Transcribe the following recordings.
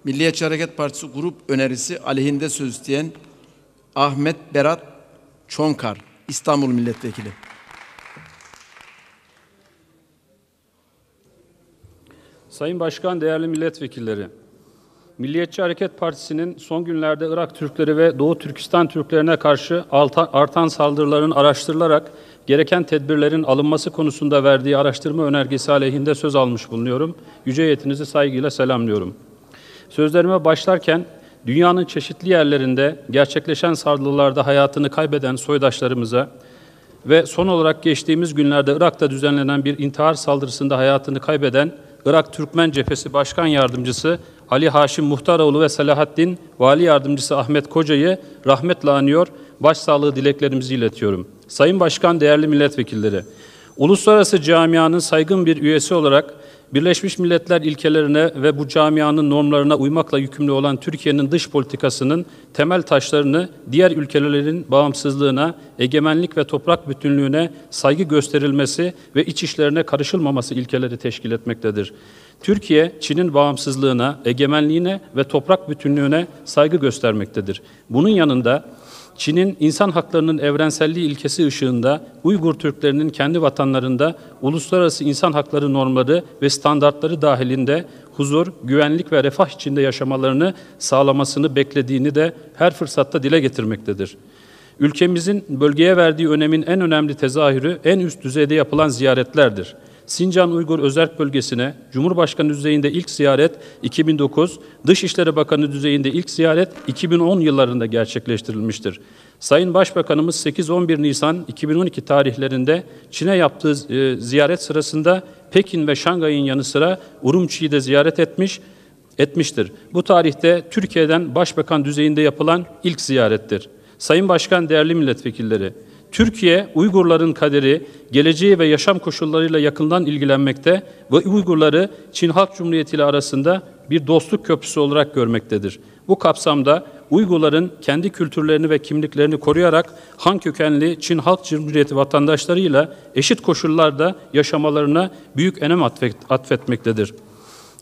Milliyetçi Hareket Partisi grup önerisi aleyhinde söz isteyen Ahmet Berat Çonkar, İstanbul Milletvekili. Sayın Başkan, değerli milletvekilleri, Milliyetçi Hareket Partisi'nin son günlerde Irak Türkleri ve Doğu Türkistan Türklerine karşı artan saldırıların araştırılarak gereken tedbirlerin alınması konusunda verdiği araştırma önergesi aleyhinde söz almış bulunuyorum. Yüce heyetinizi saygıyla selamlıyorum. Sözlerime başlarken dünyanın çeşitli yerlerinde gerçekleşen saldırılarda hayatını kaybeden soydaşlarımıza ve son olarak geçtiğimiz günlerde Irak'ta düzenlenen bir intihar saldırısında hayatını kaybeden Irak Türkmen Cephesi Başkan Yardımcısı Ali Haşim Muhtaroğlu ve Selahaddin Vali Yardımcısı Ahmet Koca'yı rahmetle anıyor, başsağlığı dileklerimizi iletiyorum. Sayın Başkan, değerli milletvekilleri, uluslararası camianın saygın bir üyesi olarak Birleşmiş Milletler ilkelerine ve bu camianın normlarına uymakla yükümlü olan Türkiye'nin dış politikasının temel taşlarını diğer ülkelerin bağımsızlığına, egemenlik ve toprak bütünlüğüne saygı gösterilmesi ve iç işlerine karışılmaması ilkeleri teşkil etmektedir. Türkiye, Çin'in bağımsızlığına, egemenliğine ve toprak bütünlüğüne saygı göstermektedir. Bunun yanında Çin'in insan haklarının evrenselliği ilkesi ışığında Uygur Türklerinin kendi vatanlarında uluslararası insan hakları normları ve standartları dahilinde huzur, güvenlik ve refah içinde yaşamalarını sağlamasını beklediğini de her fırsatta dile getirmektedir. Ülkemizin bölgeye verdiği önemin en önemli tezahürü en üst düzeyde yapılan ziyaretlerdir. Sincan Uygur Özerk Bölgesi'ne Cumhurbaşkanı düzeyinde ilk ziyaret 2009, Dışişleri Bakanı düzeyinde ilk ziyaret 2010 yıllarında gerçekleştirilmiştir. Sayın Başbakanımız 8-11 Nisan 2012 tarihlerinde Çin'e yaptığı ziyaret sırasında Pekin ve Şangay'ın yanı sıra Urumçi'yi de ziyaret etmiştir. Bu tarihte Türkiye'den Başbakan düzeyinde yapılan ilk ziyarettir. Sayın Başkan, değerli milletvekilleri, Türkiye, Uygurların kaderi, geleceği ve yaşam koşullarıyla yakından ilgilenmekte ve Uygurları Çin Halk Cumhuriyeti ile arasında bir dostluk köprüsü olarak görmektedir. Bu kapsamda Uygurların kendi kültürlerini ve kimliklerini koruyarak Han kökenli Çin Halk Cumhuriyeti vatandaşlarıyla eşit koşullarda yaşamalarına büyük önem atfetmektedir.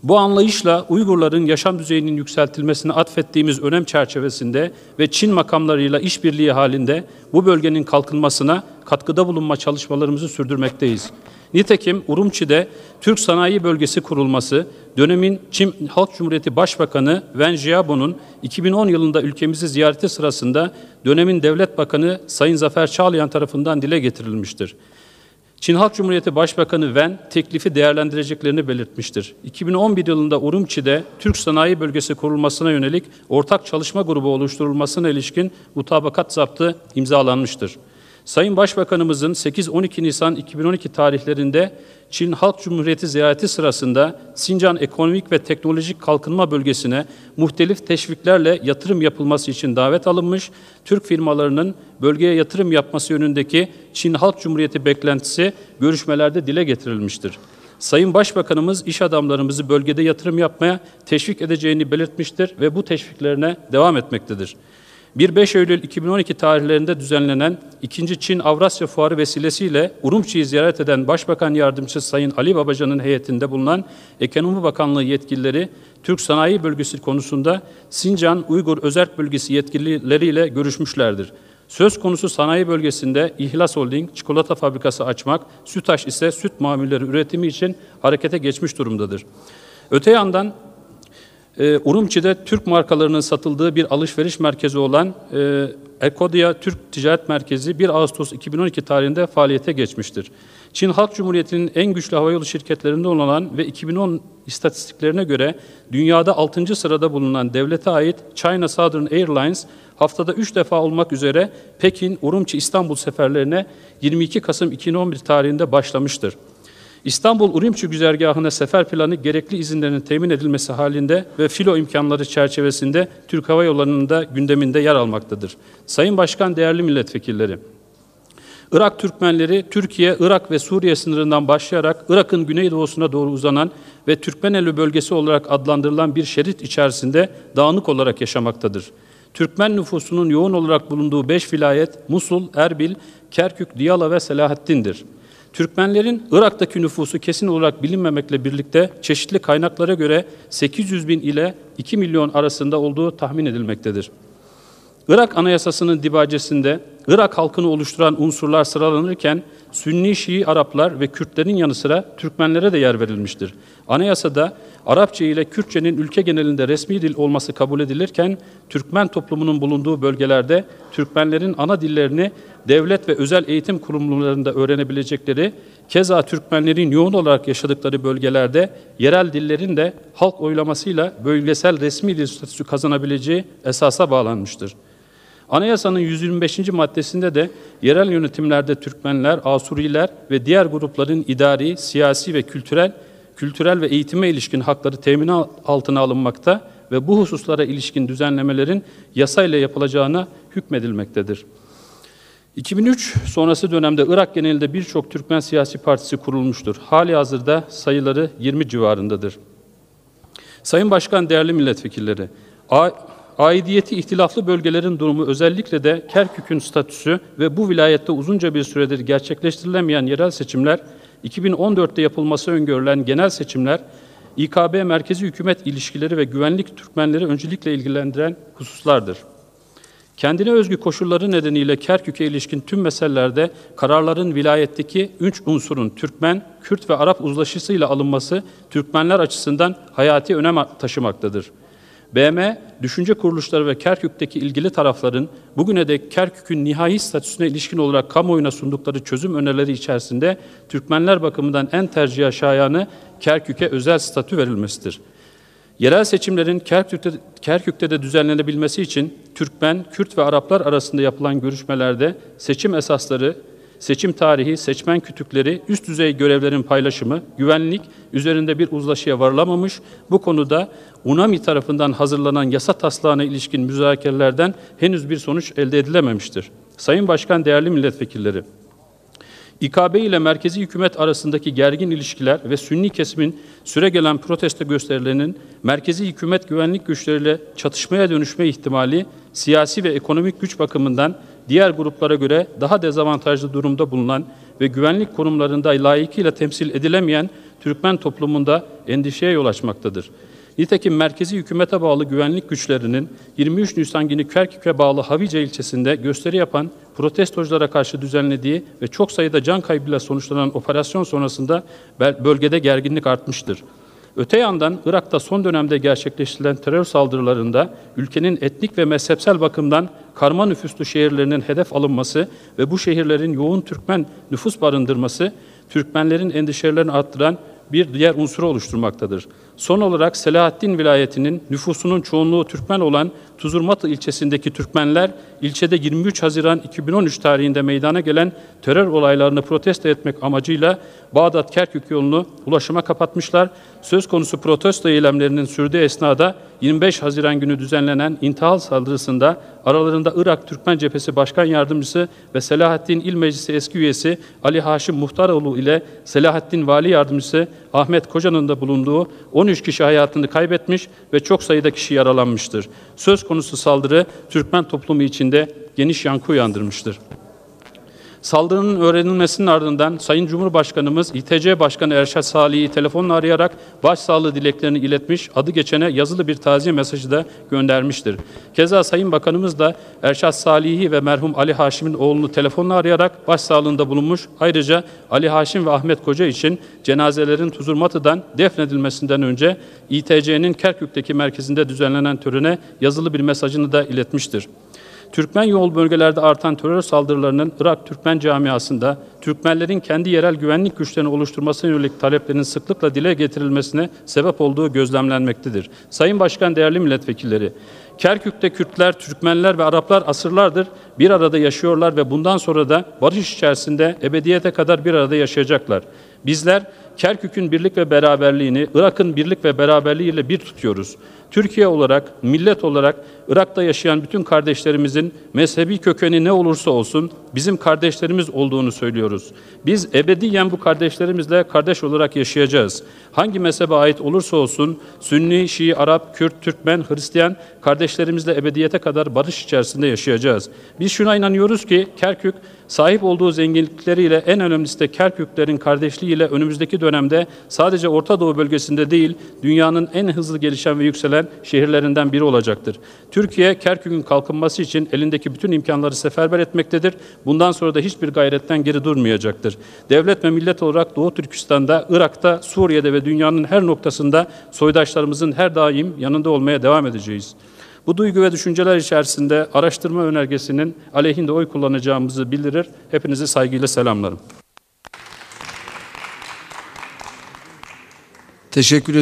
Bu anlayışla Uygurların yaşam düzeyinin yükseltilmesine atfettiğimiz önem çerçevesinde ve Çin makamlarıyla işbirliği halinde bu bölgenin kalkınmasına katkıda bulunma çalışmalarımızı sürdürmekteyiz. Nitekim Urumçi'de Türk Sanayi Bölgesi kurulması, dönemin Çin Halk Cumhuriyeti Başbakanı Wen Jiabo'nun 2010 yılında ülkemizi ziyareti sırasında dönemin Devlet Bakanı Sayın Zafer Çağlayan tarafından dile getirilmiştir. Çin Halk Cumhuriyeti Başbakanı Wen teklifi değerlendireceklerini belirtmiştir. 2011 yılında Urumçi'de Türk Sanayi Bölgesi kurulmasına yönelik ortak çalışma grubu oluşturulmasına ilişkin mutabakat zaptı imzalanmıştır. Sayın Başbakanımızın 8-12 Nisan 2012 tarihlerinde Çin Halk Cumhuriyeti ziyareti sırasında Sincan Ekonomik ve Teknolojik Kalkınma Bölgesi'ne muhtelif teşviklerle yatırım yapılması için davet alınmış, Türk firmalarının bölgeye yatırım yapması yönündeki Çin Halk Cumhuriyeti beklentisi görüşmelerde dile getirilmiştir. Sayın Başbakanımız iş adamlarımızı bölgede yatırım yapmaya teşvik edeceğini belirtmiştir ve bu teşviklerine devam etmektedir. 1-5 Eylül 2012 tarihlerinde düzenlenen 2. Çin Avrasya Fuarı vesilesiyle Urumçi'yi ziyaret eden Başbakan Yardımcısı Sayın Ali Babacan'ın heyetinde bulunan Ekonomi Bakanlığı yetkilileri Türk Sanayi Bölgesi konusunda Sincan Uygur Özerk Bölgesi yetkilileriyle görüşmüşlerdir. Söz konusu sanayi bölgesinde İhlas Holding çikolata fabrikası açmak, Sütaş ise süt mamulleri üretimi için harekete geçmiş durumdadır. Öte yandan Urumçi'de Türk markalarının satıldığı bir alışveriş merkezi olan Ekodia Türk Ticaret Merkezi 1 Ağustos 2012 tarihinde faaliyete geçmiştir. Çin Halk Cumhuriyeti'nin en güçlü havayolu şirketlerinden olan ve 2010 istatistiklerine göre dünyada 6. sırada bulunan devlete ait China Southern Airlines haftada 3 defa olmak üzere Pekin, Urumçi, İstanbul seferlerine 22 Kasım 2011 tarihinde başlamıştır. İstanbul-Urumçi güzergahına sefer planı gerekli izinlerin temin edilmesi halinde ve filo imkanları çerçevesinde Türk Hava Yolları'nın da gündeminde yer almaktadır. Sayın Başkan, değerli milletvekilleri, Irak Türkmenleri Türkiye, Irak ve Suriye sınırından başlayarak Irak'ın güneydoğusuna doğru uzanan ve Türkmeneli bölgesi olarak adlandırılan bir şerit içerisinde dağınık olarak yaşamaktadır. Türkmen nüfusunun yoğun olarak bulunduğu 5 vilayet Musul, Erbil, Kerkük, Diyala ve Selahaddin'dir. Türkmenlerin Irak'taki nüfusu kesin olarak bilinmemekle birlikte çeşitli kaynaklara göre 800 bin ile 2 milyon arasında olduğu tahmin edilmektedir. Irak Anayasası'nın dibacesinde Irak halkını oluşturan unsurlar sıralanırken Sünni Şii Araplar ve Kürtlerin yanı sıra Türkmenlere de yer verilmiştir. Anayasada Arapça ile Kürtçenin ülke genelinde resmi dil olması kabul edilirken Türkmen toplumunun bulunduğu bölgelerde Türkmenlerin ana dillerini devlet ve özel eğitim kurumlarında öğrenebilecekleri, keza Türkmenlerin yoğun olarak yaşadıkları bölgelerde yerel dillerin de halk oylamasıyla bölgesel resmi dil statüsü kazanabileceği esasa bağlanmıştır. Anayasanın 125. maddesinde de yerel yönetimlerde Türkmenler, Asuriler ve diğer grupların idari, siyasi ve kültürel ve eğitime ilişkin hakları temin altına alınmakta ve bu hususlara ilişkin düzenlemelerin yasayla yapılacağına hükmedilmektedir. 2003 sonrası dönemde Irak genelinde birçok Türkmen siyasi partisi kurulmuştur. Halihazırda sayıları 20 civarındadır. Sayın Başkan, değerli milletvekilleri, aidiyeti ihtilaflı bölgelerin durumu, özellikle de Kerkük'ün statüsü ve bu vilayette uzunca bir süredir gerçekleştirilemeyen yerel seçimler, 2014'te yapılması öngörülen genel seçimler, İKB merkezi hükümet ilişkileri ve güvenlik Türkmenleri öncelikle ilgilendiren hususlardır. Kendine özgü koşulları nedeniyle Kerkük'e ilişkin tüm meselelerde kararların vilayetteki 3 unsurun Türkmen, Kürt ve Arap uzlaşısıyla alınması Türkmenler açısından hayati önem taşımaktadır. BM, düşünce kuruluşları ve Kerkük'teki ilgili tarafların bugüne dek Kerkük'ün nihai statüsüne ilişkin olarak kamuoyuna sundukları çözüm önerileri içerisinde Türkmenler bakımından en tercihe şayanı Kerkük'e özel statü verilmesidir. Yerel seçimlerin Kerkük'te de düzenlenebilmesi için Türkmen, Kürt ve Araplar arasında yapılan görüşmelerde seçim esasları, seçim tarihi, seçmen kütükleri, üst düzey görevlerin paylaşımı, güvenlik üzerinde bir uzlaşıya varılamamış, bu konuda UNAMI tarafından hazırlanan yasa taslağına ilişkin müzakerelerden henüz bir sonuç elde edilememiştir. Sayın Başkan, değerli milletvekilleri, İKB ile merkezi hükümet arasındaki gergin ilişkiler ve Sünni kesimin süregelen protesto gösterilerinin merkezi hükümet güvenlik güçleriyle çatışmaya dönüşme ihtimali siyasi ve ekonomik güç bakımından diğer gruplara göre daha dezavantajlı durumda bulunan ve güvenlik konumlarında layıkıyla temsil edilemeyen Türkmen toplumunda endişeye yol açmaktadır. Nitekim merkezi hükümete bağlı güvenlik güçlerinin 23 Nisan günü Kerkük'e bağlı Havice ilçesinde gösteri yapan protestoculara karşı düzenlediği ve çok sayıda can kaybıyla sonuçlanan operasyon sonrasında bölgede gerginlik artmıştır. Öte yandan Irak'ta son dönemde gerçekleştirilen terör saldırılarında ülkenin etnik ve mezhepsel bakımdan karma nüfuslu şehirlerinin hedef alınması ve bu şehirlerin yoğun Türkmen nüfus barındırması Türkmenlerin endişelerini arttıran bir diğer unsuru oluşturmaktadır. Son olarak Selahaddin vilayetinin nüfusunun çoğunluğu Türkmen olan Tuzurmatı ilçesindeki Türkmenler, ilçede 23 Haziran 2013 tarihinde meydana gelen terör olaylarını protesto etmek amacıyla Bağdat-Kerkük yolunu ulaşıma kapatmışlar. Söz konusu protesto eylemlerinin sürdüğü esnada 25 Haziran günü düzenlenen intihal saldırısında aralarında Irak Türkmen Cephesi Başkan Yardımcısı ve Selahaddin İl Meclisi eski üyesi Ali Haşim Muhtaroğlu ile Selahaddin Vali Yardımcısı Ahmet Koca'nın da bulunduğu 13 kişi hayatını kaybetmiş ve çok sayıda kişi yaralanmıştır. Söz konusu saldırı Türkmen toplumu içinde geniş yankı uyandırmıştır. Saldırının öğrenilmesinin ardından Sayın Cumhurbaşkanımız İTC Başkanı Erşad Salih'i telefonla arayarak başsağlığı dileklerini iletmiş, adı geçene yazılı bir taziye mesajı da göndermiştir. Keza Sayın Bakanımız da Erşad Salih'i ve merhum Ali Haşim'in oğlunu telefonla arayarak başsağlığında bulunmuş. Ayrıca Ali Haşim ve Ahmet Koca için cenazelerin Tuzurmatı'dan defnedilmesinden önce İTC'nin Kerkük'teki merkezinde düzenlenen törene yazılı bir mesajını da iletmiştir. Türkmen yoğun bölgelerde artan terör saldırılarının Irak Türkmen camiasında Türkmenlerin kendi yerel güvenlik güçlerini oluşturmasına yönelik taleplerinin sıklıkla dile getirilmesine sebep olduğu gözlemlenmektedir. Sayın Başkan, değerli milletvekilleri, Kerkük'te Kürtler, Türkmenler ve Araplar asırlardır bir arada yaşıyorlar ve bundan sonra da barış içerisinde ebediyete kadar bir arada yaşayacaklar. Bizler Kerkük'ün birlik ve beraberliğini, Irak'ın birlik ve beraberliğiyle bir tutuyoruz. Türkiye olarak, millet olarak Irak'ta yaşayan bütün kardeşlerimizin mezhebi kökeni ne olursa olsun bizim kardeşlerimiz olduğunu söylüyoruz. Biz ebediyen bu kardeşlerimizle kardeş olarak yaşayacağız. Hangi mezhebe ait olursa olsun Sünni, Şii, Arap, Kürt, Türkmen, Hristiyan kardeşlerimizle ebediyete kadar barış içerisinde yaşayacağız. Biz şuna inanıyoruz ki Kerkük sahip olduğu zenginlikleriyle en önemlisi de Kerküklerin kardeşliğiyle önümüzdeki dönemde sadece Orta Doğu bölgesinde değil dünyanın en hızlı gelişen ve yükselen şehirlerinden biri olacaktır. Türkiye Kerkük'ün kalkınması için elindeki bütün imkanları seferber etmektedir. Bundan sonra da hiçbir gayretten geri durmayacaktır. Devlet ve millet olarak Doğu Türkistan'da, Irak'ta, Suriye'de ve dünyanın her noktasında soydaşlarımızın her daim yanında olmaya devam edeceğiz. Bu duygu ve düşünceler içerisinde araştırma önergesinin aleyhinde oy kullanacağımızı bildirir. Hepinizi saygıyla selamlarım. Teşekkür ediyorum.